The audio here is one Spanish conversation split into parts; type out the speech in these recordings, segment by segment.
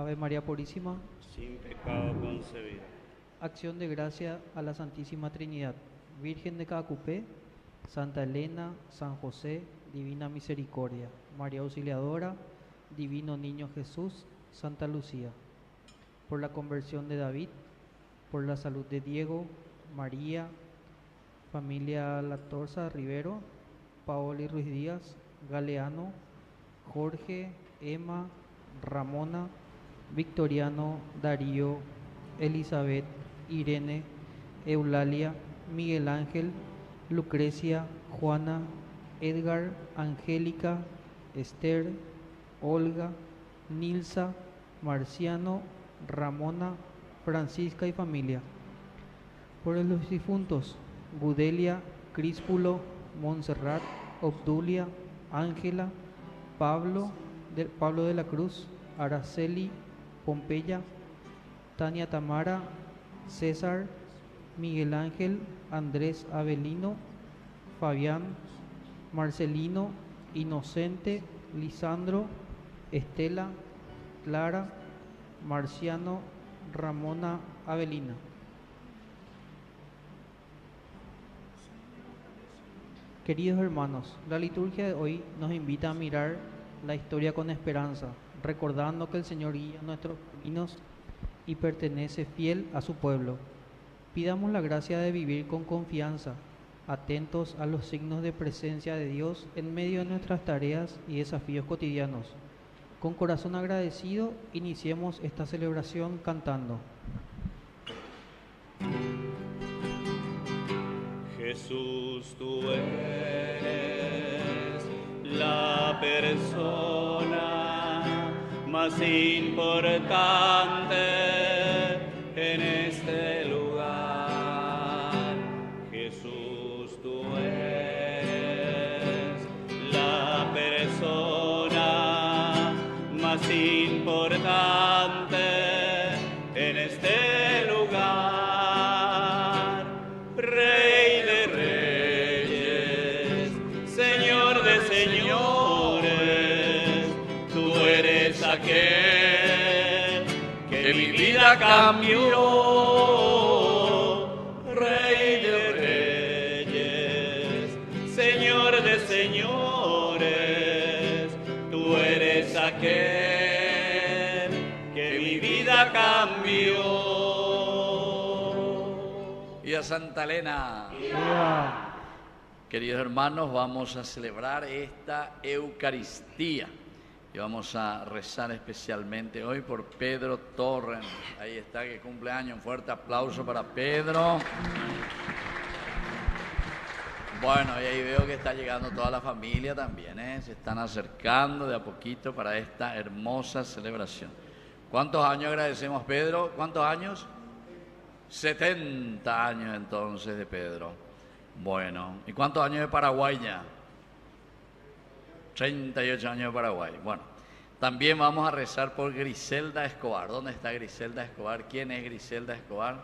Ave María Purísima, sin pecado concebida. acción de gracia a la Santísima Trinidad, Virgen de Cacupé, Santa Elena, San José, Divina Misericordia, María Auxiliadora, Divino Niño Jesús, Santa Lucía, por la conversión de David, por la salud de Diego, María, familia Latorza Rivero, Paola y Ruiz Díaz, Galeano, Jorge, Emma, Ramona, Victoriano, Darío, Elizabeth, Irene, Eulalia, Miguel Ángel, Lucrecia, Juana, Edgar, Angélica, Esther, Olga, Nilsa, Marciano, Ramona, Francisca y familia. Por los difuntos, Gudelia, Críspulo, Montserrat, Obdulia, Ángela, Pablo de la Cruz, Araceli, Pompeya, Tania Tamara, César, Miguel Ángel, Andrés Avelino, Fabián, Marcelino, Inocente, Lisandro, Estela, Clara, Marciano, Ramona Avelina. Queridos hermanos, la liturgia de hoy nos invita a mirar la historia con esperanza, recordando que el Señor guía nuestros caminos y pertenece fiel a su pueblo. Pidamos la gracia de vivir con confianza, atentos a los signos de presencia de Dios en medio de nuestras tareas y desafíos cotidianos. Con corazón agradecido, iniciemos esta celebración cantando. Jesús, tú eres la persona más importante en este lugar. Jesús, tú eres la persona más importante en este lugar. Rey de reyes, Señor de señores, tú eres aquel que mi vida cambió. Rey de reyes, Señor de señores, tú eres aquel que mi vida cambió. Y a Santa Elena. Queridos hermanos, vamos a celebrar esta Eucaristía y vamos a rezar especialmente hoy por Pedro Torres. Ahí está, que cumpleaños. Un fuerte aplauso para Pedro. Bueno, y ahí veo que está llegando toda la familia también, ¿eh? Se están acercando de a poquito para esta hermosa celebración. ¿Cuántos años agradecemos, Pedro? ¿Cuántos años? 70 años entonces de Pedro. Bueno, ¿y cuántos años de Paraguay ya? 38 años de Paraguay. Bueno, también vamos a rezar por Griselda Escobar. ¿Dónde está Griselda Escobar? ¿Quién es Griselda Escobar?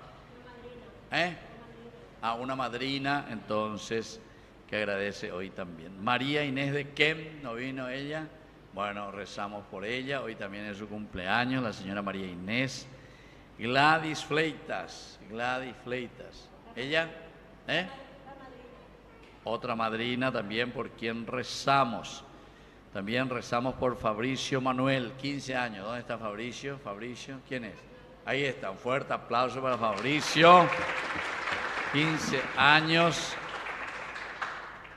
Una madrina, entonces, que agradece hoy también. María Inés de Kem, ¿no vino ella? Bueno, rezamos por ella. Hoy también es su cumpleaños, la señora María Inés. Gladys Fleitas. ¿Ella? Otra madrina también por quien rezamos. También rezamos por Fabricio Manuel, 15 años. ¿Dónde está Fabricio? Fabricio, ¿quién es? Ahí está, un fuerte aplauso para Fabricio. 15 años.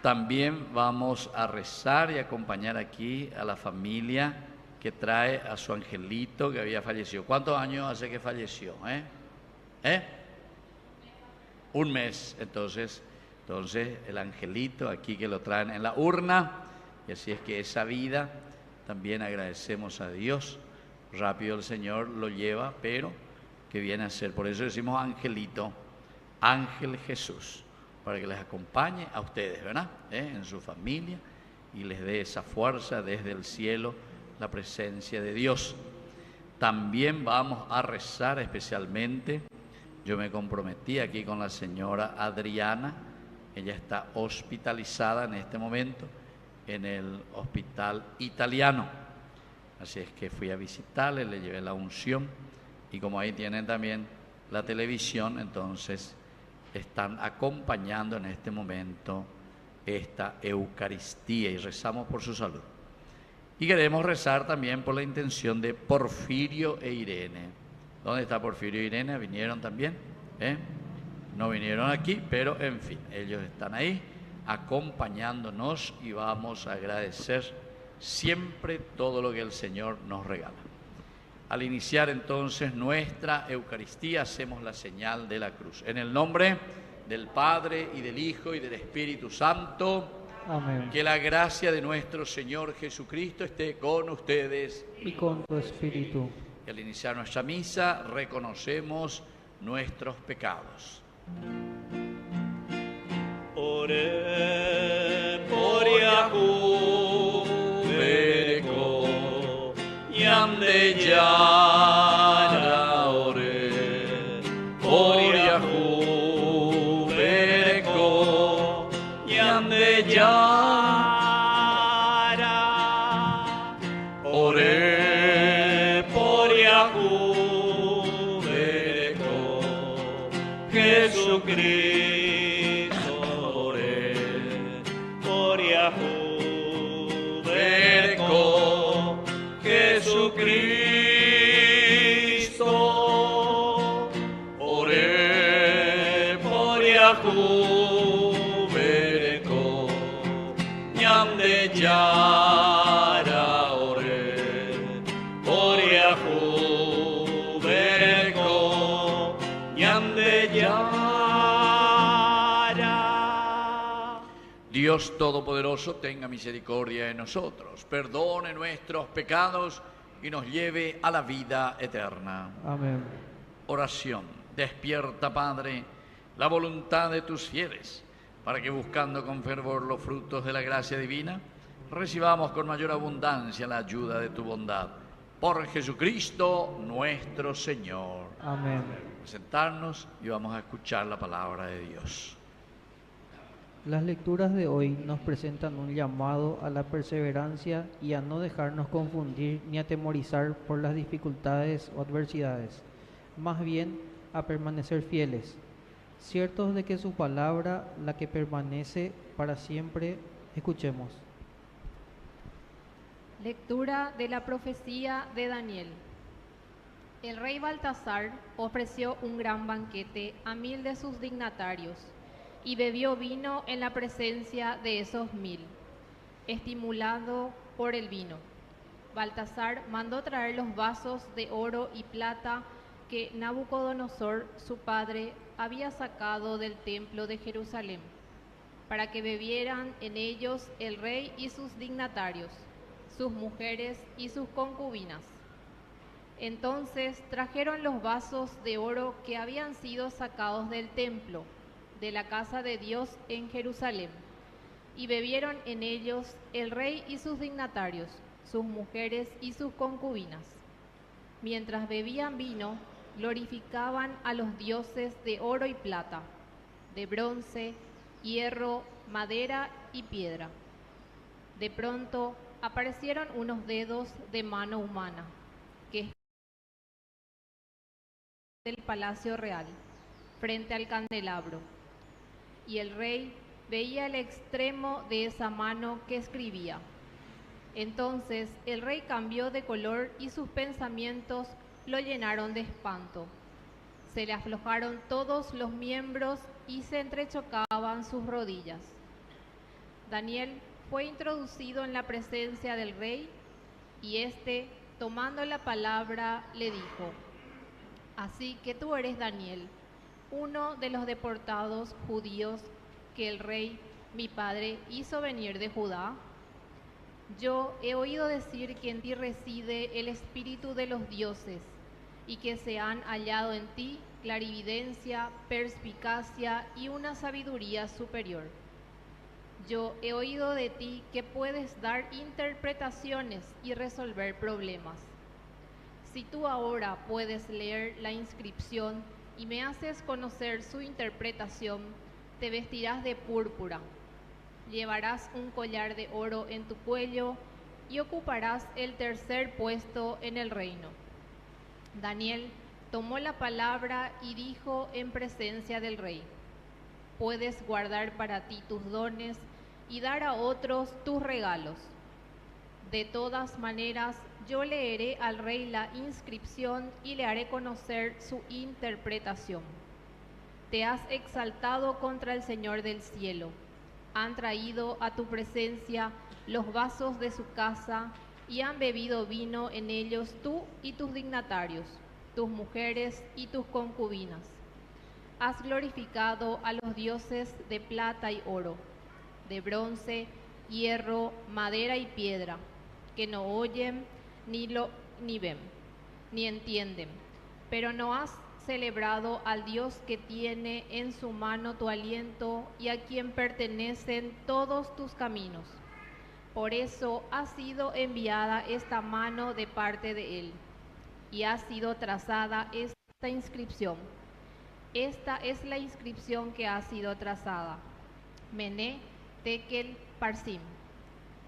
También vamos a rezar y acompañar aquí a la familia que trae a su angelito que había fallecido. ¿Cuántos años hace que falleció? Un mes. Entonces el angelito aquí que lo traen en la urna. Y así es que esa vida también agradecemos a Dios. Rápido el Señor lo lleva, pero que viene a ser. Por eso decimos angelito, Ángel Jesús, para que les acompañe a ustedes, ¿verdad? En su familia y les dé esa fuerza desde el cielo, la presencia de Dios. También vamos a rezar especialmente. Yo me comprometí aquí con la señora Adriana. Ella está hospitalizada en este momento en el hospital italiano. Así es que fui a visitarle, le llevé la unción y como ahí tienen también la televisión, entonces están acompañando en este momento esta Eucaristía y rezamos por su salud. Y queremos rezar también por la intención de Porfirio e Irene. ¿Dónde está Porfirio e Irene? ¿Vinieron también? No vinieron aquí, pero en fin, ellos están ahí acompañándonos y vamos a agradecer siempre todo lo que el Señor nos regala. Al iniciar entonces nuestra Eucaristía hacemos la señal de la cruz. En el nombre del Padre y del Hijo y del Espíritu Santo. Amén. Que la gracia de nuestro Señor Jesucristo esté con ustedes. Y con tu espíritu. Y al iniciar nuestra misa reconocemos nuestros pecados. Ore por Yahu Bereko Yande Yara Ore por Yahu Bereko Yande Yara Ore por Yahu Bereko Jesucristo Jesucristo, ore por Yahu Bereko, Yande Yara, ore por Yahu Bereko, Yande Yara. Dios Todopoderoso tenga misericordia de nosotros, perdone nuestros pecados y nos lleve a la vida eterna. Amén. Oración. Despierta, Padre, la voluntad de tus fieles, para que buscando con fervor los frutos de la gracia divina, recibamos con mayor abundancia la ayuda de tu bondad. Por Jesucristo nuestro Señor. Amén. Vamos a sentarnos y vamos a escuchar la palabra de Dios. Las lecturas de hoy nos presentan un llamado a la perseverancia y a no dejarnos confundir ni atemorizar por las dificultades o adversidades, más bien a permanecer fieles, ciertos de que su palabra, la que permanece para siempre, escuchemos. Lectura de la profecía de Daniel. El rey Baltasar ofreció un gran banquete a 1000 de sus dignatarios y bebió vino en la presencia de esos 1000, estimulado por el vino. Baltasar mandó traer los vasos de oro y plata que Nabucodonosor, su padre, había sacado del templo de Jerusalén, para que bebieran en ellos el rey y sus dignatarios, sus mujeres y sus concubinas. Entonces trajeron los vasos de oro que habían sido sacados del templo, de la casa de Dios en Jerusalén, y bebieron en ellos el rey y sus dignatarios, sus mujeres y sus concubinas. Mientras bebían vino, glorificaban a los dioses de oro y plata, de bronce, hierro, madera y piedra. De pronto aparecieron unos dedos de mano humana, que del palacio real, frente al candelabro. Y el rey veía el extremo de esa mano que escribía. Entonces el rey cambió de color y sus pensamientos lo llenaron de espanto. Se le aflojaron todos los miembros y se entrechocaban sus rodillas. Daniel fue introducido en la presencia del rey y éste, tomando la palabra, le dijo: Así que tú eres Daniel, uno de los deportados judíos que el rey, mi padre, hizo venir de Judá. Yo he oído decir que en ti reside el espíritu de los dioses y que se han hallado en ti clarividencia, perspicacia y una sabiduría superior. Yo he oído de ti que puedes dar interpretaciones y resolver problemas. Si tú ahora puedes leer la inscripción y me haces conocer su interpretación, te vestirás de púrpura, llevarás un collar de oro en tu cuello y ocuparás el tercer puesto en el reino. Daniel tomó la palabra y dijo en presencia del rey: puedes guardar para ti tus dones y dar a otros tus regalos. De todas maneras, yo leeré al rey la inscripción y le haré conocer su interpretación. Te has exaltado contra el Señor del cielo. Han traído a tu presencia los vasos de su casa y han bebido vino en ellos tú y tus dignatarios, tus mujeres y tus concubinas. Has glorificado a los dioses de plata y oro, de bronce, hierro, madera y piedra, que no oyen, ni ven, ni entienden. Pero no has celebrado al Dios que tiene en su mano tu aliento y a quien pertenecen todos tus caminos. Por eso ha sido enviada esta mano de parte de Él, y ha sido trazada esta inscripción. Esta es la inscripción que ha sido trazada: Mené, Tekel, Parsim.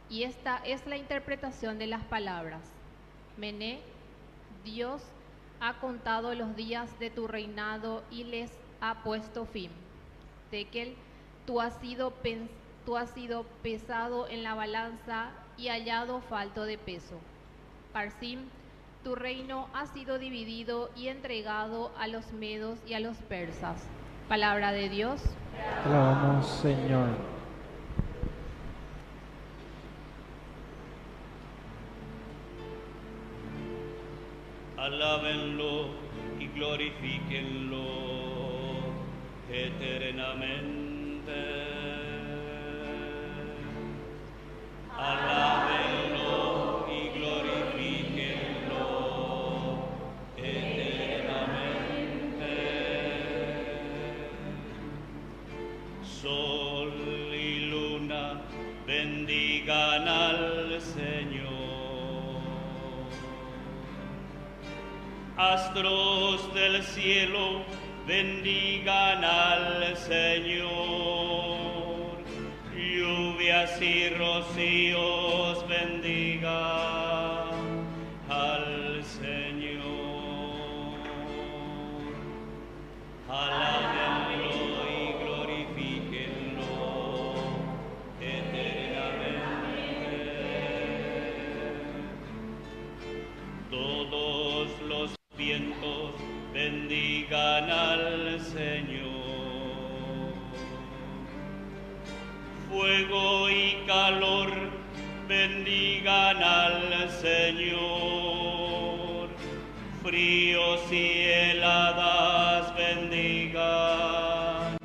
Y esta es la interpretación de las palabras: Mené, Dios ha contado los días de tu reinado y les ha puesto fin. Tekel, tú has sido pesado en la balanza y hallado falto de peso. Parsim, tu reino ha sido dividido y entregado a los medos y a los persas. Palabra de Dios. Te alabamos, Señor. Alábenlo y glorifíquenlo eternamente. Alábenlo y glorifíquenlo eternamente. Sol y luna bendigan al Señor. Astros del cielo bendigan al Señor. Lluvias y rocíos bendigan al Señor. Alábenlo y glorifíquenlo eternamente. Todos los vientos bendigan al Señor. Fuego y calor bendigan al Señor. Fríos y heladas bendigan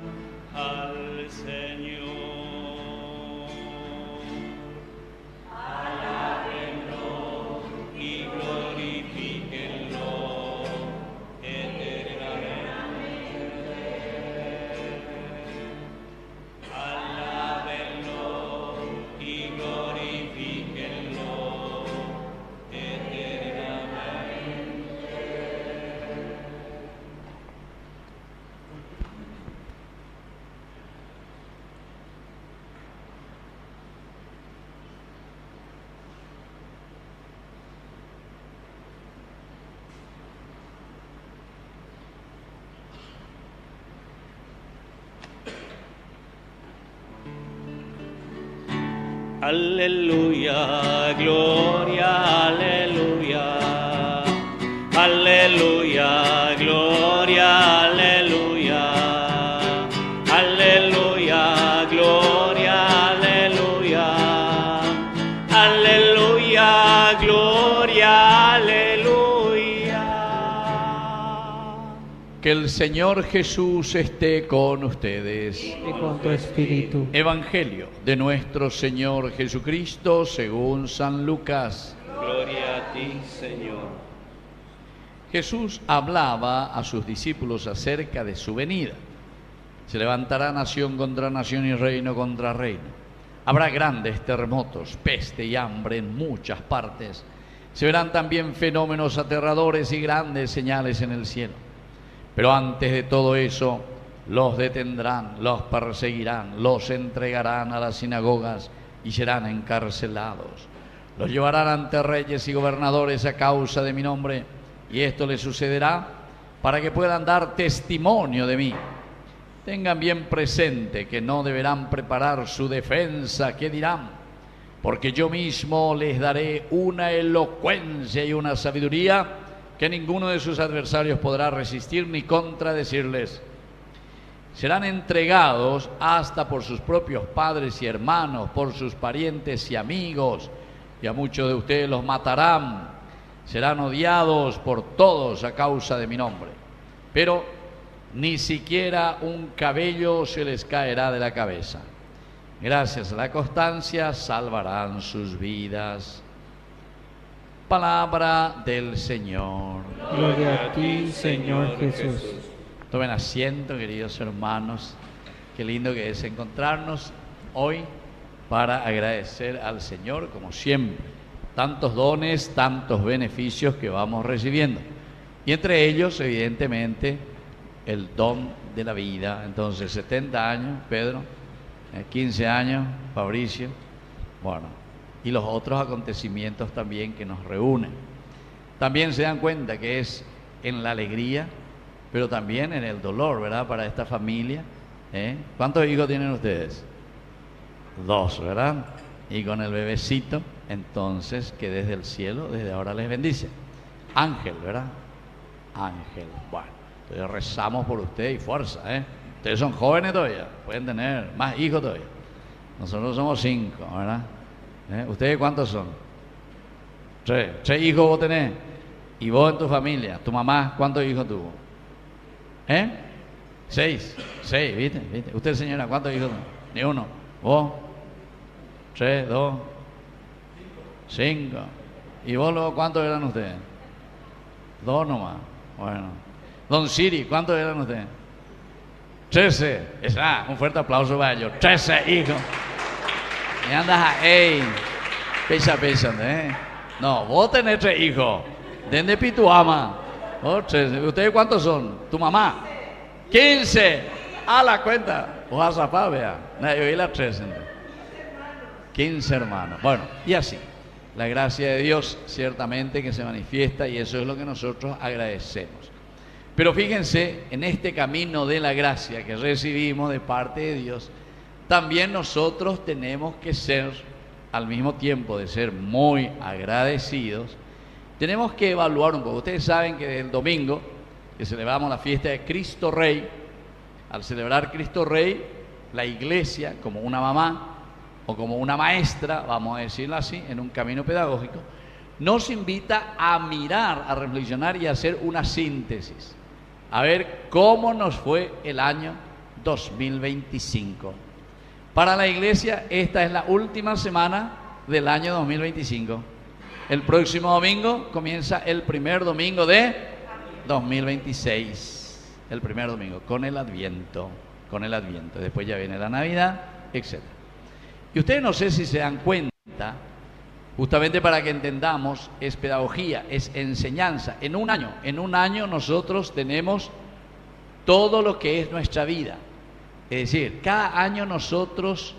al Señor. Alábenlo y glorifíquenlo eternamente. Alábenlo y glorifíquenlo eternamente. Aleluya, gloria, aleluya. Aleluya, gloria, aleluya. Aleluya, gloria, aleluya. Aleluya, gloria, aleluya. Que el Señor Jesús esté con ustedes. Y con tu espíritu. Evangelio de nuestro Señor Jesucristo según San Lucas. Gloria a ti, Señor. Jesús hablaba a sus discípulos acerca de su venida. Se levantará nación contra nación y reino contra reino. Habrá grandes terremotos, peste y hambre en muchas partes. Se verán también fenómenos aterradores y grandes señales en el cielo. Pero antes de todo eso, los detendrán, los perseguirán, los entregarán a las sinagogas y serán encarcelados. Los llevarán ante reyes y gobernadores a causa de mi nombre, y esto les sucederá para que puedan dar testimonio de mí. Tengan bien presente que no deberán preparar su defensa, ¿qué dirán? Porque yo mismo les daré una elocuencia y una sabiduría que ninguno de sus adversarios podrá resistir ni contradecirles. Serán entregados hasta por sus propios padres y hermanos, por sus parientes y amigos, y a muchos de ustedes los matarán. Serán odiados por todos a causa de mi nombre, pero ni siquiera un cabello se les caerá de la cabeza. Gracias a la constancia salvarán sus vidas. Palabra del Señor. Gloria a ti, Señor Jesús. Tomen asiento, queridos hermanos. Qué lindo que es encontrarnos hoy para agradecer al Señor, como siempre, tantos dones, tantos beneficios que vamos recibiendo. Y entre ellos, evidentemente, el don de la vida. Entonces, 70 años, Pedro, 15 años, Fabricio, bueno, y los otros acontecimientos también que nos reúnen. También se dan cuenta que es en la alegría, pero también en el dolor, ¿verdad? Para esta familia. ¿Cuántos hijos tienen ustedes? 2, ¿verdad? Y con el bebecito, entonces, que desde el cielo, desde ahora les bendice. Ángel, ¿verdad? Ángel, bueno, entonces rezamos por ustedes y fuerza, Ustedes son jóvenes todavía, pueden tener más hijos todavía. Nosotros somos 5, ¿verdad? ¿Ustedes cuántos son? 3 hijos vos tenés. Y vos en tu familia, tu mamá, ¿cuántos hijos tuvo? 6, ¿viste? Usted, señora, ¿cuántos hijos tuvo? Ni uno. ¿Vos? 3, 2, 5. ¿Y vos luego cuántos eran ustedes? 2 nomás. Bueno. Don Siri, ¿cuántos eran ustedes? 13. Un fuerte aplauso para ellos. 13 hijos. Y andas pesa, No, vos tenés 3 hijos. ¿Dónde Pituama? ¿Ustedes cuántos son? ¿Tu mamá? 15. A la cuenta. O a zapá, vea. Yo oí las 13. 15 hermanos. Bueno, y así. La gracia de Dios ciertamente que se manifiesta, y eso es lo que nosotros agradecemos. Pero fíjense, en este camino de la gracia que recibimos de parte de Dios, también nosotros tenemos que ser, al mismo tiempo de ser muy agradecidos, tenemos que evaluar un poco. Ustedes saben que el domingo, que celebramos la fiesta de Cristo Rey, al celebrar Cristo Rey, la iglesia, como una mamá o como una maestra, vamos a decirlo así, en un camino pedagógico, nos invita a mirar, a reflexionar y a hacer una síntesis. A ver cómo nos fue el año 2025. Para la iglesia, esta es la última semana del año 2025. El próximo domingo comienza el primer domingo de 2026. El primer domingo, con el Adviento. Después ya viene la Navidad, etc. Y ustedes no sé si se dan cuenta, justamente para que entendamos, es pedagogía, es enseñanza. En un año nosotros tenemos todo lo que es nuestra vida. Es decir, cada año nosotros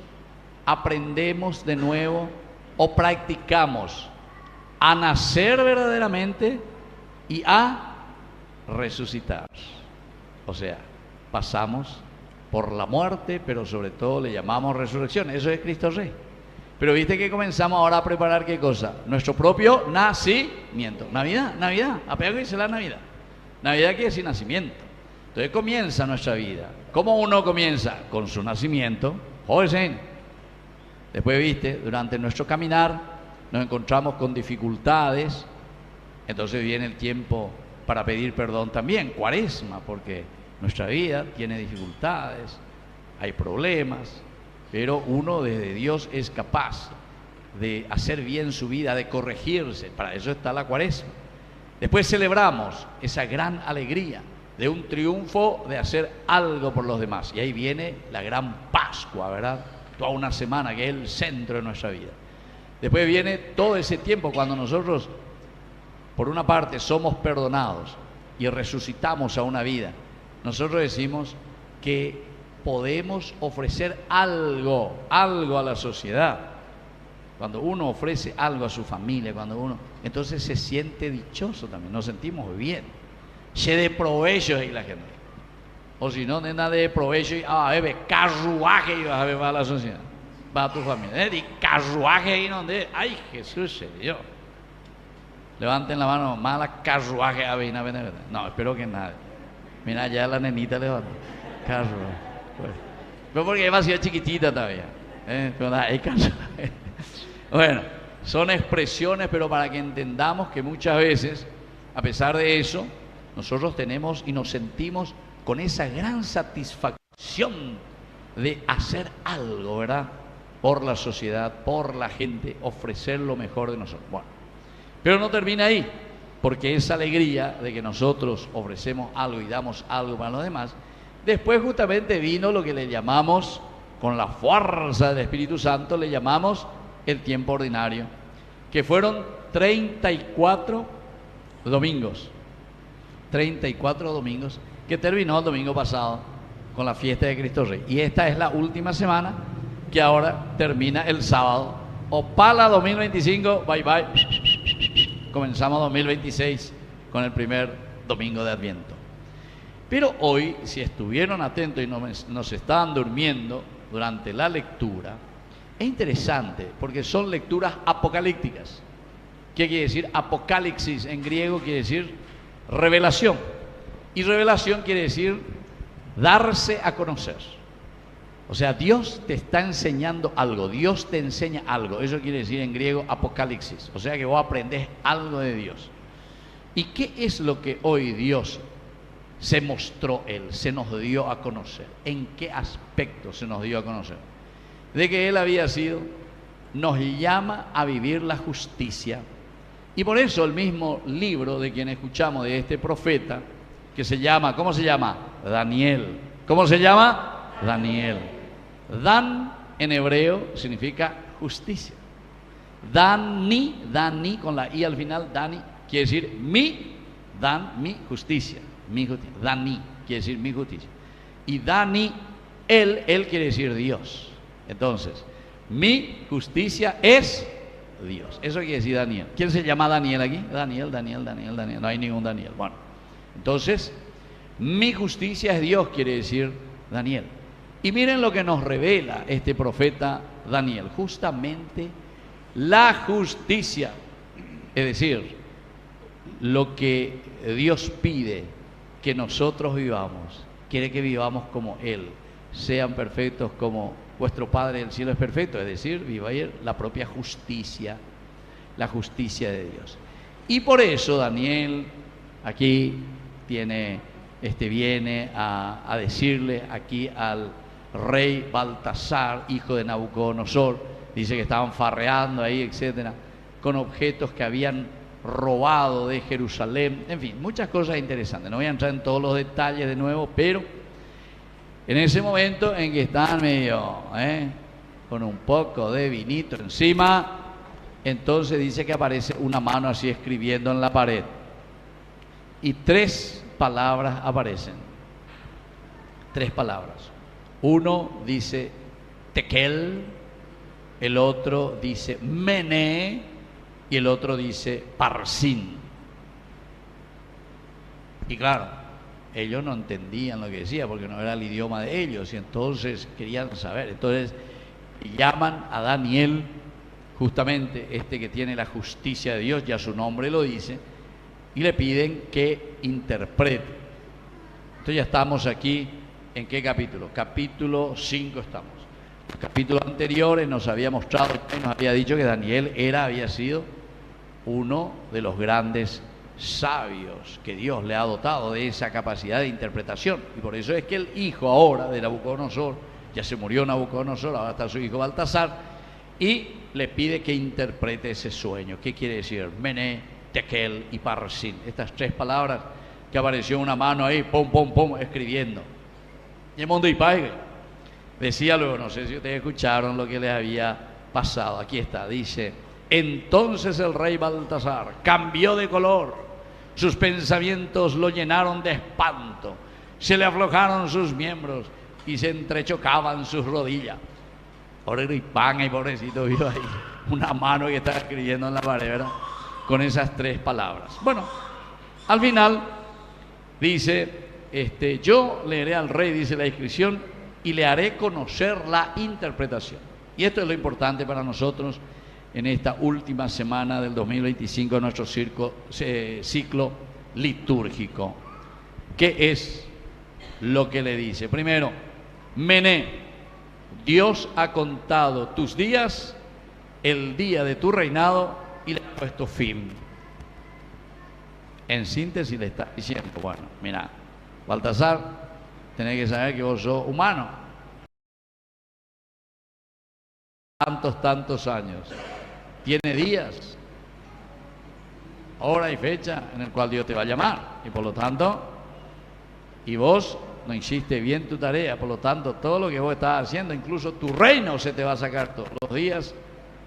aprendemos de nuevo o practicamos a nacer verdaderamente y a resucitar. O sea, pasamos por la muerte, pero sobre todo le llamamos resurrección. Eso es Cristo Rey. Pero viste que comenzamos ahora a preparar ¿qué cosa? Nuestro propio nacimiento. Navidad, apego dice la Navidad. Navidad quiere decir nacimiento. Entonces comienza nuestra vida. ¿Cómo uno comienza? Con su nacimiento. Joven. Después, viste, durante nuestro caminar nos encontramos con dificultades. Entonces viene el tiempo para pedir perdón también, Cuaresma, porque nuestra vida tiene dificultades, hay problemas, pero uno desde Dios es capaz de hacer bien su vida, de corregirse. Para eso está la Cuaresma. Después celebramos esa gran alegría de un triunfo de hacer algo por los demás. Y ahí viene la gran Pascua, ¿verdad? Toda una semana que es el centro de nuestra vida. Después viene todo ese tiempo cuando nosotros, por una parte, somos perdonados y resucitamos a una vida. Nosotros decimos que podemos ofrecer algo a la sociedad. Cuando uno ofrece algo a su familia, entonces se siente dichoso también, nos sentimos bien. Se de provecho ahí la gente. O si no, nada de provecho y bebe carruaje y vas a beber a la sociedad, va a tu familia. Y carruaje ahí donde, ay, Jesús se dio. Levanten la mano, mala carruaje a Beina Beneverde. No, espero que nadie. Mira, ya la nenita levanta. Carruaje. Pero porque va a ser chiquitita todavía. Pero hay carruaje. Bueno, son expresiones, pero para que entendamos que muchas veces, a pesar de eso, nosotros tenemos y nos sentimos con esa gran satisfacción de hacer algo, ¿verdad? Por la sociedad, por la gente, ofrecer lo mejor de nosotros. Bueno, pero no termina ahí, porque esa alegría de que nosotros ofrecemos algo y damos algo para los demás, después justamente vino lo que le llamamos, con la fuerza del Espíritu Santo, le llamamos el tiempo ordinario, que fueron 34 domingos. 34 domingos, que terminó el domingo pasado con la fiesta de Cristo Rey. Y esta es la última semana, que ahora termina el sábado. Opala 2025, bye bye. Comenzamos 2026 con el primer domingo de Adviento. Pero hoy, si estuvieron atentos y no se estaban durmiendo durante la lectura, es interesante porque son lecturas apocalípticas. ¿Qué quiere decir? Apocalipsis en griego quiere decir revelación. Y revelación quiere decir darse a conocer. O sea, Dios te está enseñando algo, Dios te enseña algo. Eso quiere decir en griego apocalipsis. O sea que vos aprendés algo de Dios. ¿Y qué es lo que hoy Dios se mostró Él, se nos dio a conocer? ¿En qué aspecto se nos dio a conocer? De que Él había sido, nos llama a vivir la justicia. Y por eso el mismo libro de quien escuchamos, de este profeta, que se llama, ¿cómo se llama? Daniel. ¿Cómo se llama? Daniel. Dan en hebreo significa justicia. Dani con la i al final, Dani quiere decir mi justicia. Mi justicia. Dani quiere decir mi justicia. Y Dani, él quiere decir Dios. Entonces, mi justicia es Dios. Eso quiere decir Daniel. ¿Quién se llama Daniel aquí? Daniel. No hay ningún Daniel. Bueno, entonces, mi justicia es Dios, quiere decir Daniel. Y miren lo que nos revela este profeta Daniel. Justamente la justicia, es decir, lo que Dios pide que nosotros vivamos, quiere que vivamos como Él, sean perfectos como vuestro Padre del cielo es perfecto, es decir, vivir la propia justicia, la justicia de Dios. Y por eso Daniel aquí viene a decirle aquí al rey Baltasar, hijo de Nabucodonosor, dice que estaban farreando ahí, etcétera, con objetos que habían robado de Jerusalén, en fin, muchas cosas interesantes. No voy a entrar en todos los detalles de nuevo, pero en ese momento en que estaban medio con un poco de vinito encima, entonces dice que aparece una mano así escribiendo en la pared y 3 palabras aparecen, 3 palabras. Uno dice tekel, el otro dice mené y el otro dice parsin. Y claro, ellos no entendían lo que decía porque no era el idioma de ellos y entonces querían saber. Entonces llaman a Daniel, justamente que tiene la justicia de Dios, ya su nombre lo dice, y le piden que interprete. Entonces ya estamos aquí, ¿en qué capítulo? Capítulo 5 estamos. En capítulos anteriores nos había mostrado, nos había dicho que Daniel había sido uno de los grandes sabios que Dios le ha dotado de esa capacidad de interpretación. Y por eso es que el hijo ahora de Nabucodonosor, ya se murió Nabucodonosor, ahora está su hijo Baltasar, y le pide que interprete ese sueño. ¿Qué quiere decir? Mené, tekel y parsin. Estas 3 palabras que apareció una mano ahí, pum, pum, pum, escribiendo. Y el mundo y pague. Decía luego, no sé si ustedes escucharon lo que les había pasado. Aquí está, dice: entonces el rey Baltasar cambió de color, sus pensamientos lo llenaron de espanto, se le aflojaron sus miembros y se entrechocaban sus rodillas. Pobre y pan y pobrecito vio ahí. una mano que está escribiendo en la pared, ¿verdad? Con esas 3 palabras. Bueno, al final dice, yo leeré al rey, dice la inscripción, y le haré conocer la interpretación. Y esto es lo importante para nosotros en esta última semana del 2025 de nuestro ciclo litúrgico. ¿Qué es lo que le dice? Primero, Mené, Dios ha contado tus días, el día de tu reinado, y le ha puesto fin. En síntesis le está diciendo, bueno, mira, Baltasar, tenés que saber que vos sos humano. Tantos años. Tiene días, hora y fecha en el cual Dios te va a llamar. Y por lo tanto, y vos no hiciste bien tu tarea, por lo tanto, todo lo que vos estás haciendo, incluso tu reino se te va a sacar todos los días.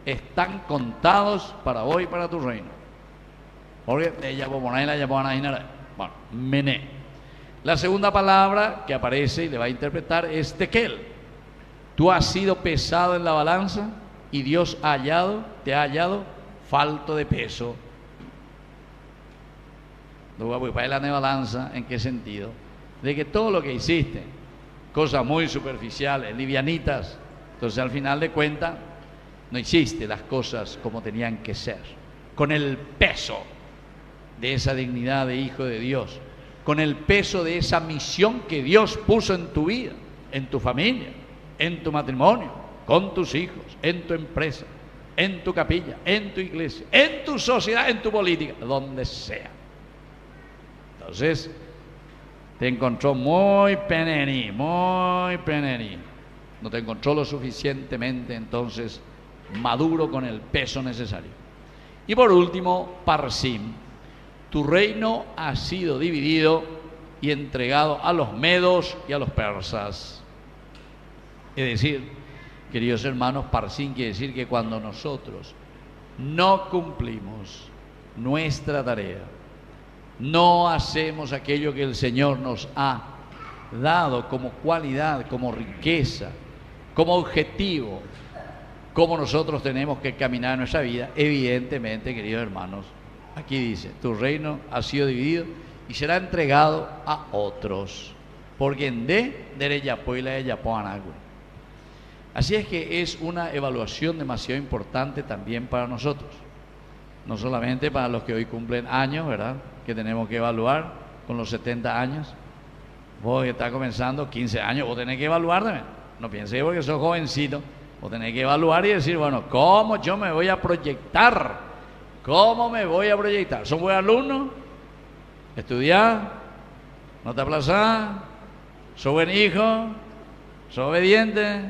Están contados para vos y para tu reino. Porque ella bueno, Mené. La segunda palabra que aparece y le va a interpretar es Tekel. Tú has sido pesado en la balanza y Dios te ha hallado falto de peso. Luego voy para la balanza, ¿en qué sentido? De que todo lo que hiciste, cosas muy superficiales, livianitas, entonces al final de cuentas no hiciste las cosas como tenían que ser, con el peso de esa dignidad de hijo de Dios, con el peso de esa misión que Dios puso en tu vida, en tu familia, en tu matrimonio, con tus hijos, en tu empresa, en tu capilla, en tu iglesia, en tu sociedad, en tu política, donde sea. Entonces, te encontró muy penení, no te encontró lo suficientemente entonces maduro con el peso necesario. Y por último, Parsim, tu reino ha sido dividido y entregado a los medos y a los persas. Es decir, queridos hermanos, Parsim quiere decir que cuando nosotros no cumplimos nuestra tarea, no hacemos aquello que el Señor nos ha dado como cualidad, como riqueza, como objetivo, como nosotros tenemos que caminar en nuestra vida, evidentemente, queridos hermanos, aquí dice, tu reino ha sido dividido y será entregado a otros, porque en así es que es una evaluación demasiado importante también para nosotros, no solamente para los que hoy cumplen años, ¿verdad?, que tenemos que evaluar con los 70 años. Vos que estás comenzando 15 años, vos tenés que evaluar también. No pienses porque sos jovencito, vos tenés que evaluar y decir, bueno, ¿cómo yo me voy a proyectar? ¿Cómo me voy a proyectar? ¿Sos buen alumno? ¿Estudiás? ¿No te aplazás? ¿Sos buen hijo? ¿Sos obediente?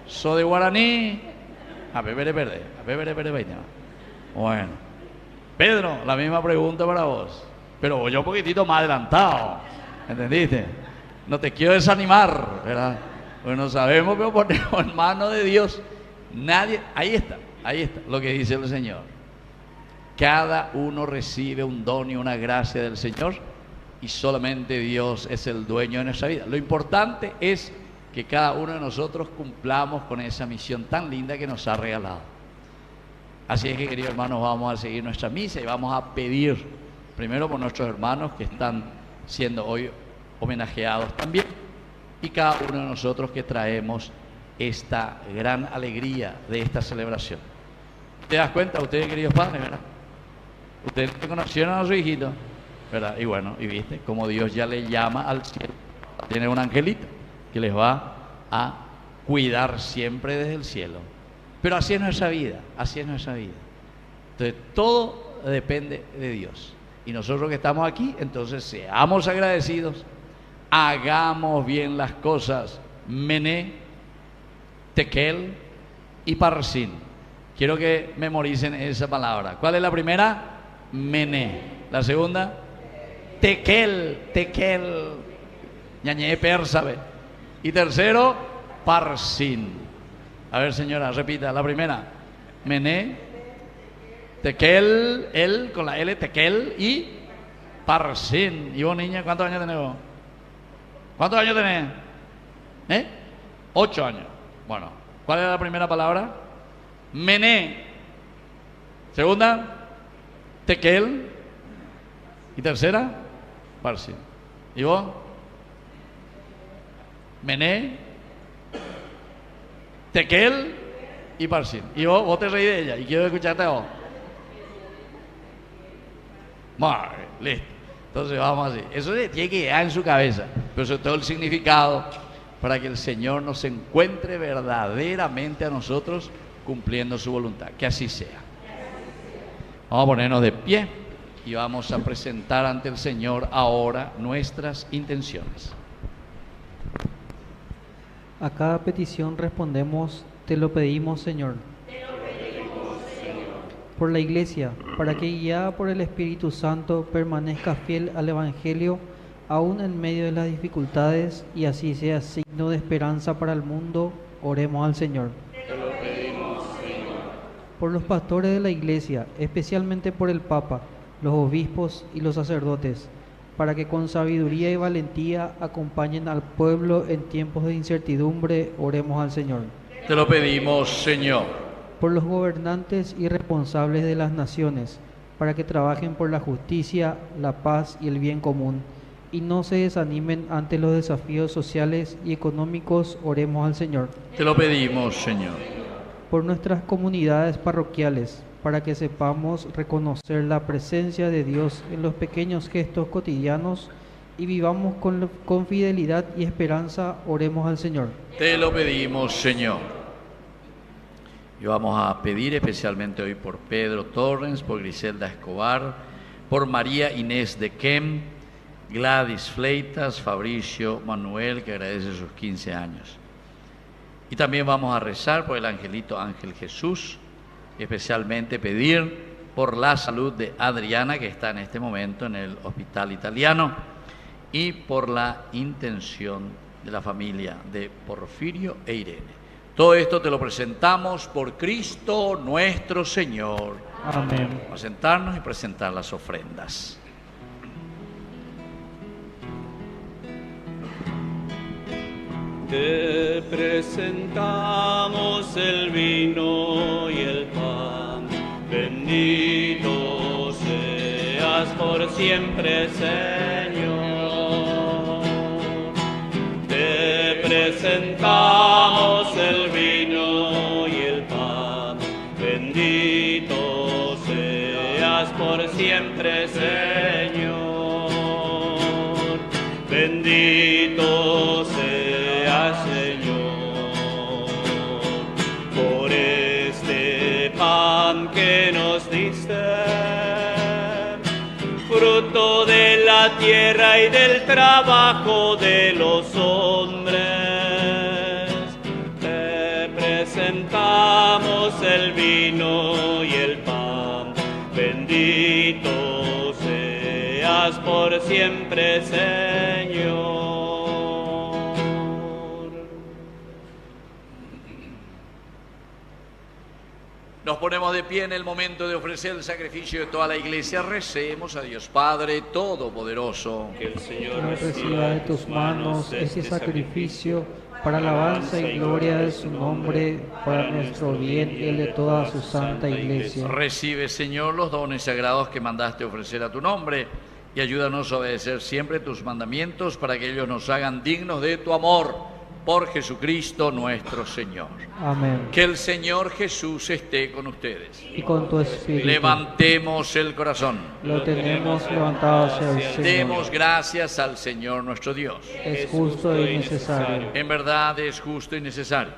¿Sos de guaraní? A beber perde. Bueno. Pedro, la misma pregunta para vos, pero yo un poquitito más adelantado, ¿entendiste? No te quiero desanimar, ¿verdad? Bueno, sabemos que ponemos en manos de Dios, nadie, ahí está lo que dice el Señor. Cada uno recibe un don y una gracia del Señor y solamente Dios es el dueño de nuestra vida. Lo importante es que cada uno de nosotros cumplamos con esa misión tan linda que nos ha regalado. Así es que, queridos hermanos, vamos a seguir nuestra misa y vamos a pedir primero por nuestros hermanos que están siendo hoy homenajeados también y cada uno de nosotros que traemos esta gran alegría de esta celebración. ¿Te das cuenta, ustedes, queridos padres, verdad? Ustedes conocieron a su hijito, ¿verdad? Y bueno, y viste como Dios ya le llama al cielo. Tiene un angelito que les va a cuidar siempre desde el cielo. Pero así es nuestra vida, Entonces todo depende de Dios. Y nosotros que estamos aquí, entonces seamos agradecidos, hagamos bien las cosas, Mené, Tekel y Parsim. Quiero que memoricen esa palabra. ¿Cuál es la primera? Mené. La segunda, Tekel, ñañé persabe. Y tercero, Parsim. A ver, señora, repita la primera. Mené, Tekel, él con la L, Tekel y Parsim. ¿Y vos, niña, cuántos años tenés vos? ¿Cuántos años tenés? 8 años. Bueno, ¿cuál era la primera palabra? Mené. Segunda, Tekel. Y tercera, Parsin. ¿Y vos? Mené, Tekel y Parsin. Y vos te reí de ella y quiero escucharte a vos. Listo. Entonces vamos así. Eso tiene que quedar en su cabeza, pero sobre todo el significado para que el Señor nos encuentre verdaderamente a nosotros cumpliendo su voluntad. Que así sea. Vamos a ponernos de pie y vamos a presentar ante el Señor ahora nuestras intenciones. A cada petición respondemos, te lo pedimos, Señor. Por la Iglesia, para que guiada por el Espíritu Santo permanezca fiel al Evangelio, aún en medio de las dificultades, y así sea signo de esperanza para el mundo, oremos al Señor. Te lo pedimos, Señor. Por los pastores de la Iglesia, especialmente por el Papa, los obispos y los sacerdotes, para que con sabiduría y valentía acompañen al pueblo en tiempos de incertidumbre, oremos al Señor. Te lo pedimos, Señor. Por los gobernantes y responsables de las naciones, para que trabajen por la justicia, la paz y el bien común, y no se desanimen ante los desafíos sociales y económicos, oremos al Señor. Te lo pedimos, Señor. Por nuestras comunidades parroquiales, para que sepamos reconocer la presencia de Dios en los pequeños gestos cotidianos y vivamos con fidelidad y esperanza, oremos al Señor. Te lo pedimos, Señor. Y vamos a pedir especialmente hoy por Pedro Torrens, por Griselda Escobar, por María Inés de Kem, Gladys Fleitas, Fabricio Manuel, que agradece sus 15 años. Y también vamos a rezar por el angelito Ángel Jesús, y especialmente pedir por la salud de Adriana, que está en este momento en el hospital italiano, y por la intención de la familia de Porfirio e Irene. Todo esto te lo presentamos por Cristo nuestro Señor. Amén. Vamos a sentarnos y presentar las ofrendas. Te presentamos el vino y el pan. Bendito seas por siempre, Señor. Te presentamos el vino y el pan. Bendito seas por siempre, Señor. Bendito seas, Señor, por este pan que nos diste, fruto de la tierra y del trabajo de los hombres. Te presentamos el vino y el pan. Bendito seas por siempre, Señor. Nos ponemos de pie en el momento de ofrecer el sacrificio de toda la iglesia. Recemos a Dios Padre Todopoderoso. Que el Señor Reciba de tus manos este sacrificio para alabanza y gloria de su nombre, para nuestro bien y el de toda su santa iglesia. Recibe, Señor, los dones sagrados que mandaste ofrecer a tu nombre y ayúdanos a obedecer siempre tus mandamientos para que ellos nos hagan dignos de tu amor. Por Jesucristo nuestro Señor. Amén. Que el Señor Jesús esté con ustedes. Y con tu espíritu. Levantemos el corazón. Lo tenemos levantado hacia el Señor. Demos gracias al Señor nuestro Dios. Es justo y necesario. En verdad es justo y necesario.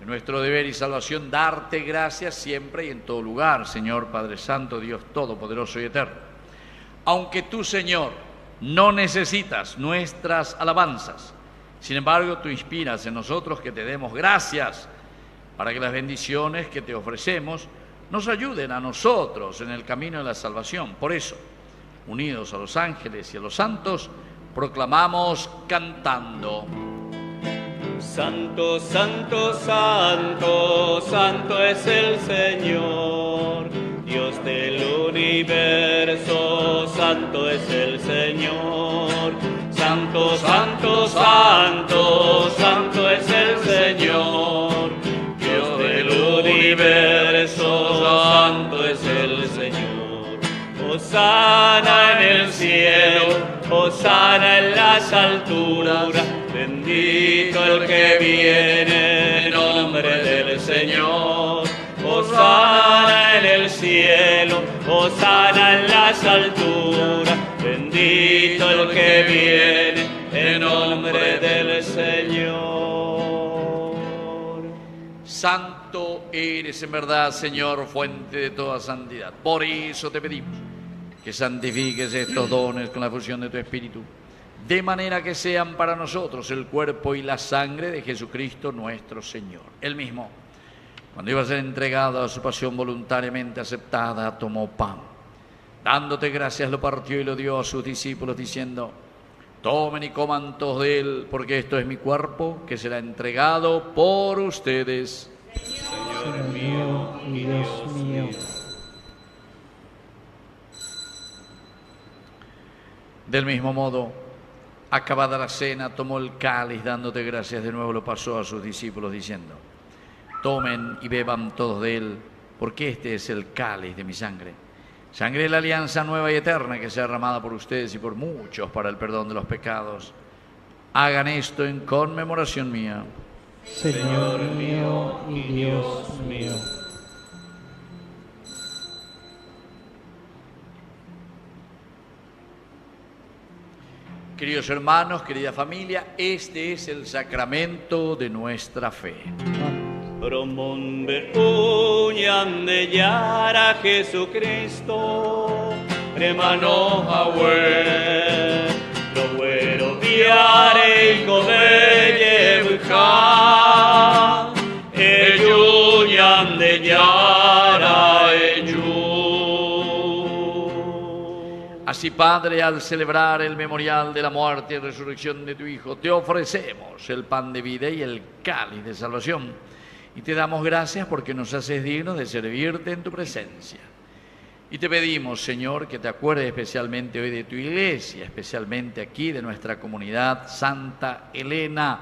Es nuestro deber y salvación darte gracias siempre y en todo lugar, Señor Padre Santo, Dios Todopoderoso y Eterno. Aunque tú, Señor, no necesitas nuestras alabanzas, sin embargo, tú inspiras en nosotros que te demos gracias para que las bendiciones que te ofrecemos nos ayuden a nosotros en el camino de la salvación. Por eso, unidos a los ángeles y a los santos, proclamamos cantando: Santo, santo, santo, santo es el Señor, Dios del universo, santo es el Señor. Santo, santo, santo, santo es el Señor, Dios del universo. alturas. Bendito el que viene en nombre del Señor. Hosana en el cielo, hosana en las alturas. Bendito el que viene en nombre del Señor. Santo eres en verdad, Señor, fuente de toda santidad. Por eso te pedimos que santifiques estos dones con la fusión de tu Espíritu, de manera que sean para nosotros el cuerpo y la sangre de Jesucristo nuestro Señor. Él mismo, cuando iba a ser entregado a su pasión voluntariamente aceptada, tomó pan. Dándote gracias, lo partió y lo dio a sus discípulos, diciendo: tomen y coman todos de él, porque esto es mi cuerpo, que será entregado por ustedes. Señor mío y Dios mío. Del mismo modo, acabada la cena, tomó el cáliz, dándote gracias de nuevo, lo pasó a sus discípulos, diciendo: tomen y beban todos de él, porque este es el cáliz de mi sangre. Sangre de la alianza nueva y eterna, que sea derramada por ustedes y por muchos para el perdón de los pecados. Hagan esto en conmemoración mía. Señor mío y Dios mío. Queridos hermanos, querida familia, este es el sacramento de nuestra fe. Promomber unyan de Yara Jesucristo, remano hawe, lo bueno viare y comeyevja, unyan de Yara Así, Padre, al celebrar el memorial de la muerte y resurrección de tu Hijo, te ofrecemos el pan de vida y el cáliz de salvación. Y te damos gracias porque nos haces dignos de servirte en tu presencia. Y te pedimos, Señor, que te acuerdes especialmente hoy de tu iglesia, especialmente aquí de nuestra comunidad Santa Elena,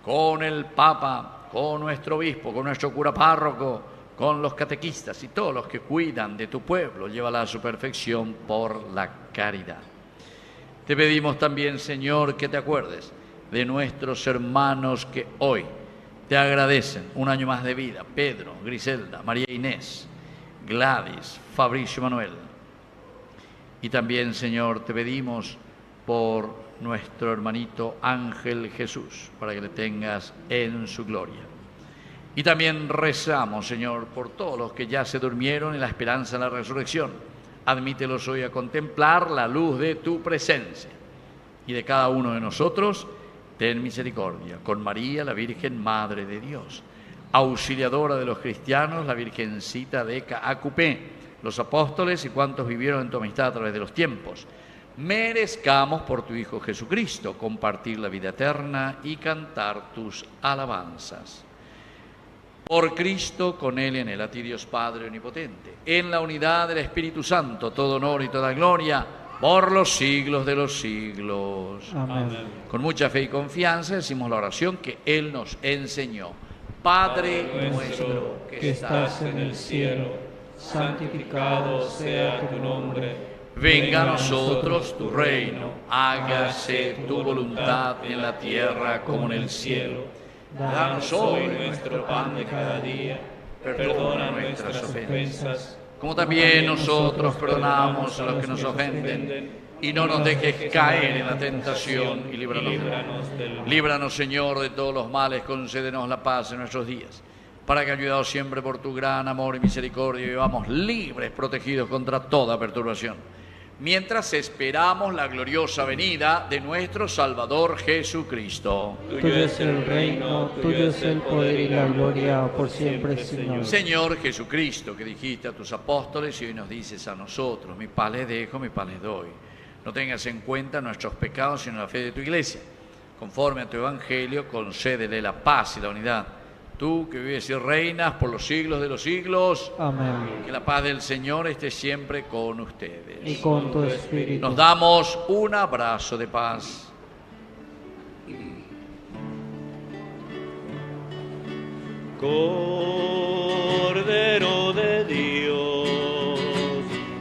con el Papa, con nuestro obispo, con nuestro cura párroco, con los catequistas y todos los que cuidan de tu pueblo. Llévala a su perfección por la caridad. Te pedimos también, Señor, que te acuerdes de nuestros hermanos que hoy te agradecen un año más de vida: Pedro, Griselda, María Inés, Gladys, Fabricio Manuel. Y también, Señor, te pedimos por nuestro hermanito Ángel Jesús, para que le tengas en su gloria. Y también rezamos, Señor, por todos los que ya se durmieron en la esperanza de la resurrección. Admítelos hoy a contemplar la luz de tu presencia. Y de cada uno de nosotros, ten misericordia. Con María, la Virgen Madre de Dios, auxiliadora de los cristianos, la Virgencita de Caacupé, los apóstoles y cuantos vivieron en tu amistad a través de los tiempos, merezcamos por tu Hijo Jesucristo compartir la vida eterna y cantar tus alabanzas. Por Cristo, con Él y en Él, a ti Dios Padre Omnipotente, en la unidad del Espíritu Santo, todo honor y toda gloria, por los siglos de los siglos. Amén. Con mucha fe y confianza decimos la oración que Él nos enseñó. Padre nuestro que estás en el cielo, santificado sea tu nombre. venga a nosotros tu reino, hágase tu voluntad en la tierra como en el cielo. Danos hoy nuestro pan de cada día. Perdona nuestras ofensas, como también nosotros perdonamos a los que nos ofenden, y no nos dejes caer en la tentación, y líbranos del mal. Líbranos, Señor, de todos los males, concédenos la paz en nuestros días, para que, ayudados siempre por tu gran amor y misericordia, vivamos libres, protegidos contra toda perturbación, mientras esperamos la gloriosa venida de nuestro Salvador Jesucristo. Tuyo es el reino, tuyo es el poder y la gloria por siempre, Señor. Señor Jesucristo, que dijiste a tus apóstoles y hoy nos dices a nosotros: mi paz les dejo, mi paz les doy. No tengas en cuenta nuestros pecados, sino la fe de tu iglesia. Conforme a tu evangelio, concédele la paz y la unidad. Tú que vives y reinas por los siglos de los siglos. Amén. Que la paz del Señor esté siempre con ustedes. Y con tu espíritu. Nos damos un abrazo de paz. Cordero de Dios,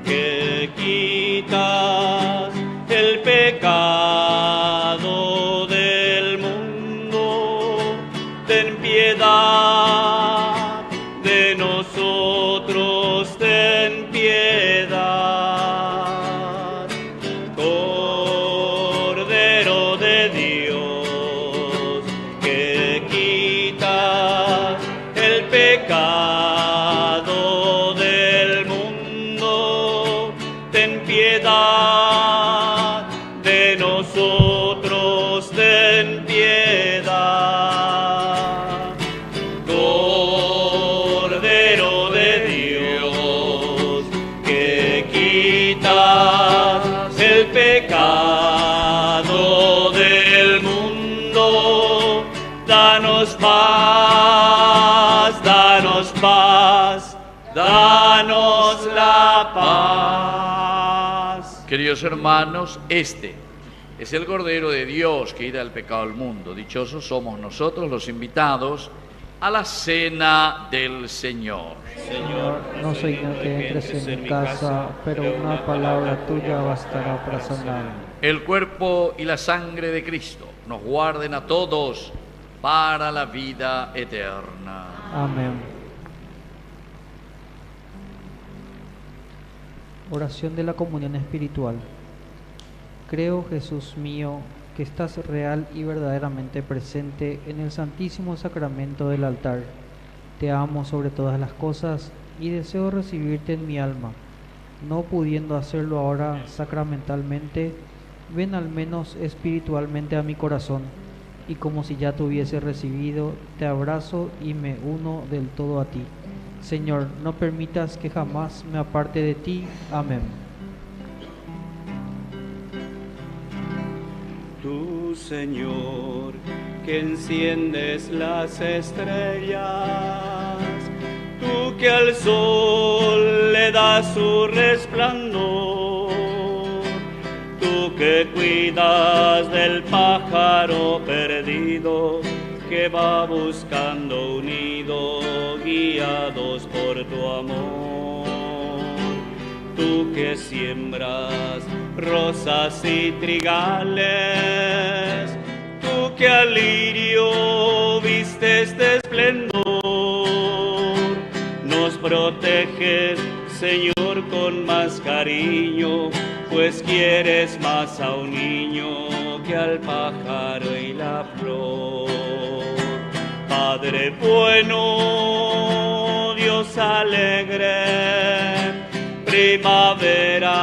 que quitas el pecado de ten piedad, de nosotros ten piedad. Cordero de Dios, que quitas el pecado del mundo, ten piedad, de nosotros ten piedad. Cordero de Dios, que quitas el pecado del mundo, danos paz, danos paz, danos la paz. Queridos hermanos, este es el Cordero de Dios que quita el pecado del mundo. Dichosos somos nosotros los invitados a la cena del Señor. Señor, no soy digno que entres en mi casa, pero una palabra tuya bastará para sanarme. El cuerpo y la sangre de Cristo nos guarden a todos para la vida eterna. Amén. Oración de la comunión espiritual. Creo, Jesús mío, que estás real y verdaderamente presente en el Santísimo Sacramento del altar. Te amo sobre todas las cosas y deseo recibirte en mi alma. No pudiendo hacerlo ahora sacramentalmente, ven al menos espiritualmente a mi corazón, y como si ya te hubiese recibido, te abrazo y me uno del todo a ti. Señor, no permitas que jamás me aparte de ti. Amén. Tú, Señor, que enciendes las estrellas, tú que al sol le das su resplandor, tú que cuidas del pájaro perdido que va buscando un nido, guiados por tu amor. Tú que siembras rosas y trigales, tú que al lirio vistes de esplendor, nos proteges, Señor, con más cariño, pues quieres más a un niño que al pájaro y la flor. Padre bueno, Dios alegre, primavera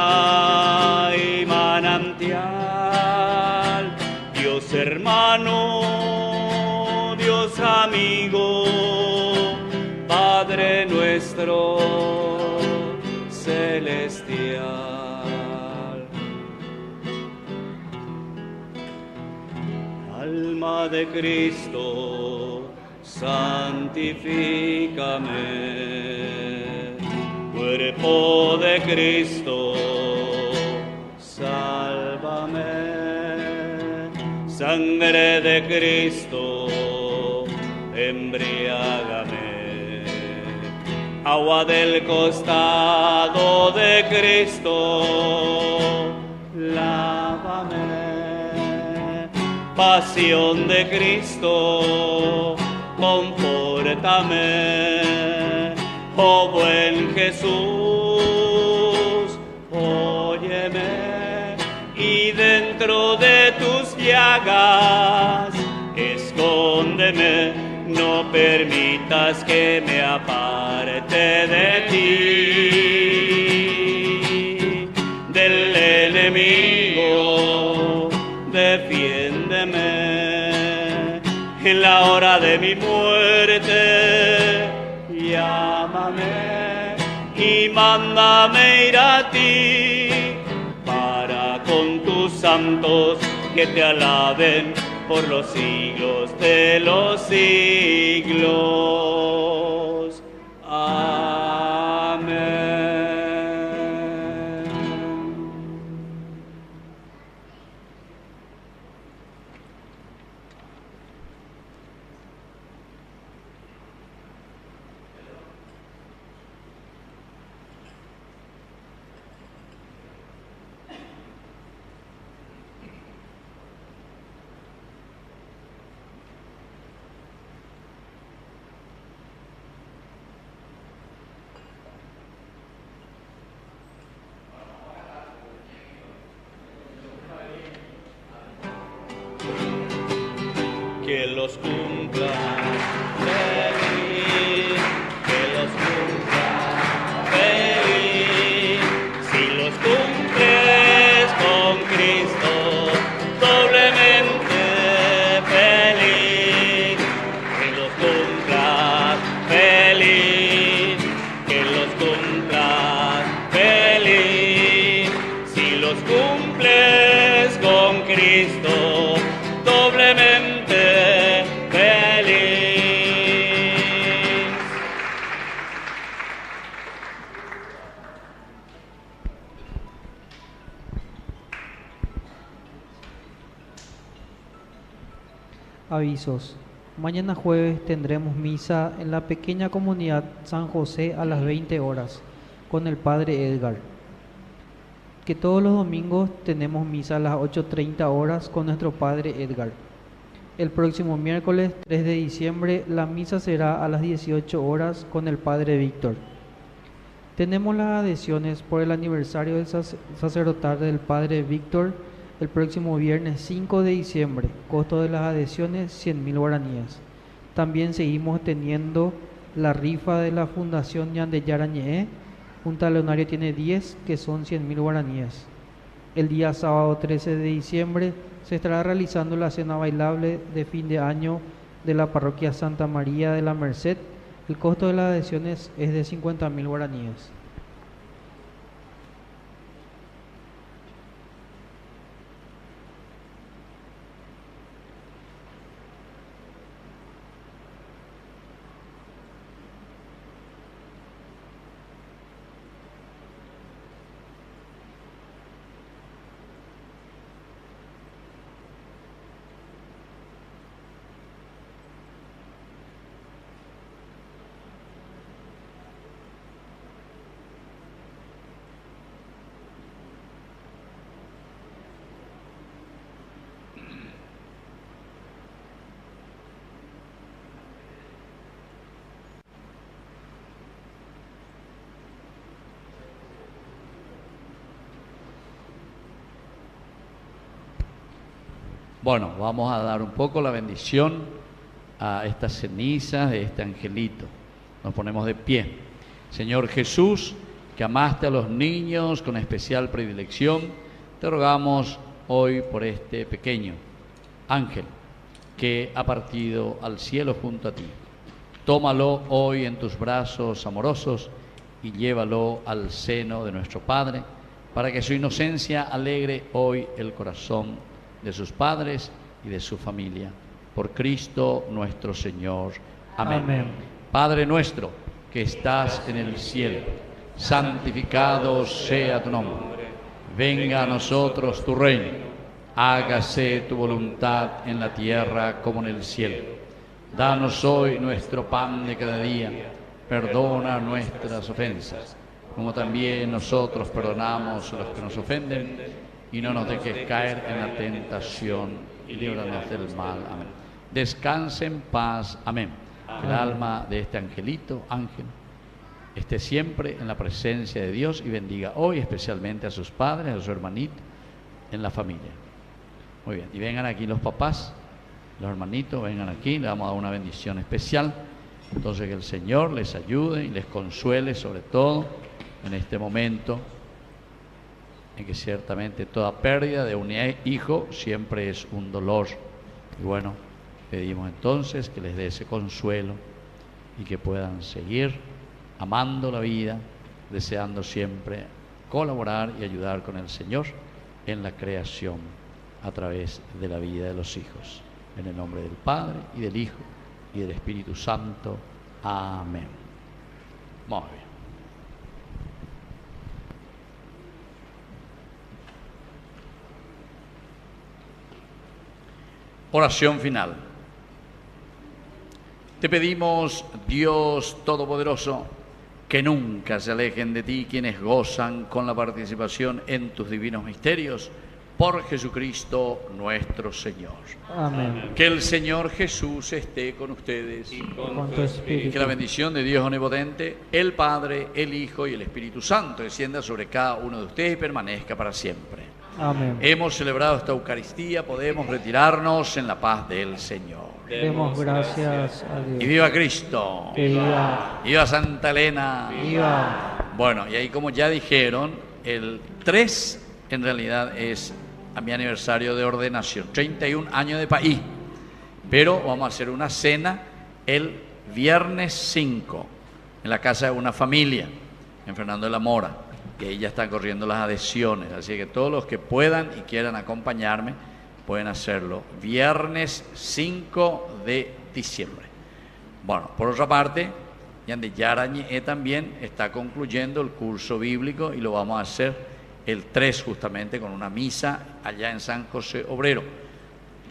y manantial, Dios hermano, Dios amigo, Padre nuestro celestial. Alma de Cristo, santifícame. Cuerpo de Cristo, sálvame. Sangre de Cristo, embriágame. Agua del costado de Cristo, lávame. Pasión de Cristo, compórtame. Oh buen Jesús, óyeme, y dentro de tus llagas escóndeme, no permitas que me aparte de ti. Del enemigo, defiéndeme en la hora de mi muerte. Llámame y mándame ir a ti, para con tus santos que te alaben por los siglos de los siglos. Amén. que los cumpla. Feliz, que los cumpla. Feliz, si los cumples con Cristo, doblemente feliz. Que los cumplas, feliz, que los cumplas, feliz. Si los cumples con Cristo, doblemente feliz. Avisos. Mañana jueves tendremos misa en la pequeña comunidad San José a las 20 horas con el Padre Edgar. Que todos los domingos tenemos misa a las 8:30 horas con nuestro Padre Edgar. El próximo miércoles 3 de diciembre la misa será a las 18 horas con el Padre Víctor. Tenemos las adhesiones por el aniversario del sacerdotal del Padre Víctor el próximo viernes 5 de diciembre. Costo de las adhesiones 100.000 guaraníes. También seguimos teniendo la rifa de la Fundación Ñandeyara Ñe'e. Un talonario tiene 10 que son 100.000 guaraníes. El día sábado 13 de diciembre se estará realizando la cena bailable de fin de año de la parroquia Santa María de la Merced. El costo de las adhesiones es de 50.000 guaraníes. Bueno, vamos a dar un poco la bendición a estas cenizas de este angelito. Nos ponemos de pie. Señor Jesús, que amaste a los niños con especial predilección, te rogamos hoy por este pequeño ángel que ha partido al cielo junto a ti. Tómalo hoy en tus brazos amorosos y llévalo al seno de nuestro Padre, para que su inocencia alegre hoy el corazón de sus padres y de su familia. Por Cristo nuestro Señor. Amén. Amén. Padre nuestro que estás en el cielo, santificado sea tu nombre. Venga a nosotros tu reino. Hágase tu voluntad en la tierra como en el cielo. Danos hoy nuestro pan de cada día. Perdona nuestras ofensas, como también nosotros perdonamos a los que nos ofenden. Y no nos dejes caer en la tentación, y líbranos del mal. Amén. Descanse en paz. Amén. El alma de este angelito, ángel, esté siempre en la presencia de Dios y bendiga hoy especialmente a sus padres, a su hermanito, en la familia. Muy bien. Y vengan aquí los papás, los hermanitos, vengan aquí, le vamos a dar una bendición especial. Entonces que el Señor les ayude y les consuele, sobre todo en este momento en que ciertamente toda pérdida de un hijo siempre es un dolor. Y bueno, pedimos entonces que les dé ese consuelo y que puedan seguir amando la vida, deseando siempre colaborar y ayudar con el Señor en la creación a través de la vida de los hijos. En el nombre del Padre, y del Hijo, y del Espíritu Santo. Amén. Muy bien. Oración final. Te pedimos, Dios Todopoderoso, que nunca se alejen de ti quienes gozan con la participación en tus divinos misterios, por Jesucristo nuestro Señor. Amén. Que el Señor Jesús esté con ustedes. Y Con tu espíritu. Que la bendición de Dios Omnipotente, el Padre, el Hijo y el Espíritu Santo descienda sobre cada uno de ustedes y permanezca para siempre. Amén. Hemos celebrado esta Eucaristía, podemos retirarnos en la paz del Señor. Demos gracias a Y Dios. viva Cristo. Que viva. Viva Santa Elena. Viva. Bueno, y ahí como ya dijeron, el 3 en realidad es a mi aniversario de ordenación, 31 años de país. Pero vamos a hacer una cena el viernes 5 en la casa de una familia, en Fernando de la Mora, que ahí ya están corriendo las adhesiones. Así que todos los que puedan y quieran acompañarme pueden hacerlo. Viernes 5 de diciembre. Bueno, por otra parte, Yande Yarañe también está concluyendo el curso bíblico y lo vamos a hacer el 3 justamente con una misa allá en San José Obrero.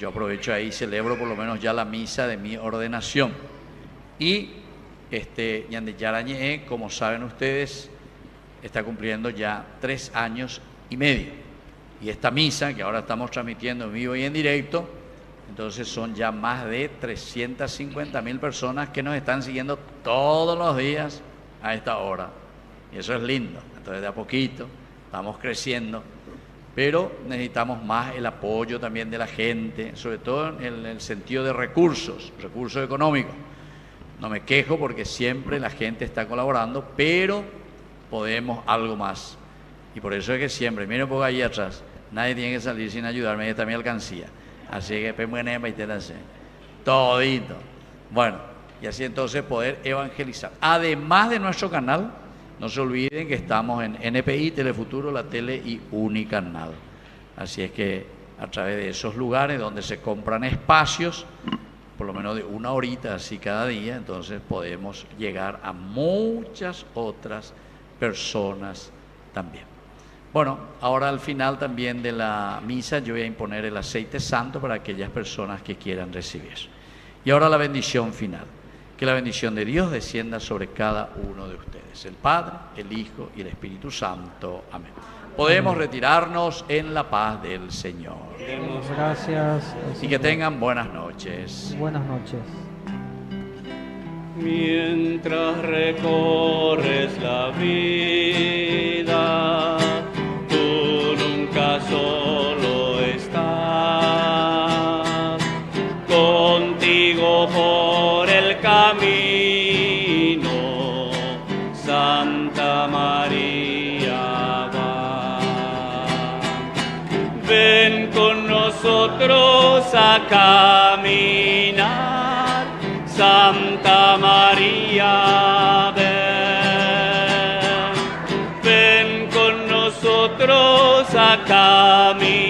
Yo aprovecho ahí y celebro por lo menos ya la misa de mi ordenación. Y Yande Yarañe, como saben ustedes, está cumpliendo ya 3 años y medio. Y esta misa que ahora estamos transmitiendo en vivo y en directo, entonces son ya más de 350.000 personas que nos están siguiendo todos los días a esta hora. Y eso es lindo. Entonces de a poquito estamos creciendo, pero necesitamos más el apoyo también de la gente, sobre todo en el sentido de recursos económicos. No me quejo porque siempre la gente está colaborando, pero podemos algo más. Y por eso es que siempre, miren un poco ahí atrás, nadie tiene que salir sin ayudarme, esta es mi alcancía. Así que todito. Bueno, y así entonces poder evangelizar. Además de nuestro canal, no se olviden que estamos en NPI, Telefuturo, La Tele y Unicanal. Así es que a través de esos lugares donde se compran espacios, por lo menos de una horita así cada día, entonces podemos llegar a muchas otras personas también. Bueno, ahora al final también de la misa yo voy a imponer el aceite santo para aquellas personas que quieran recibir. Y ahora la bendición final. Que la bendición de Dios descienda sobre cada uno de ustedes, el Padre, el Hijo y el Espíritu Santo. Amén. Podemos retirarnos en la paz del Señor. Demos gracias al Y que Señor. tengan buenas noches. Buenas noches. Mientras recorres la vida, tú nunca solo estás, contigo por el camino, Santa María va. Ven con nosotros a caminar, Santa María, ven con nosotros a caminar.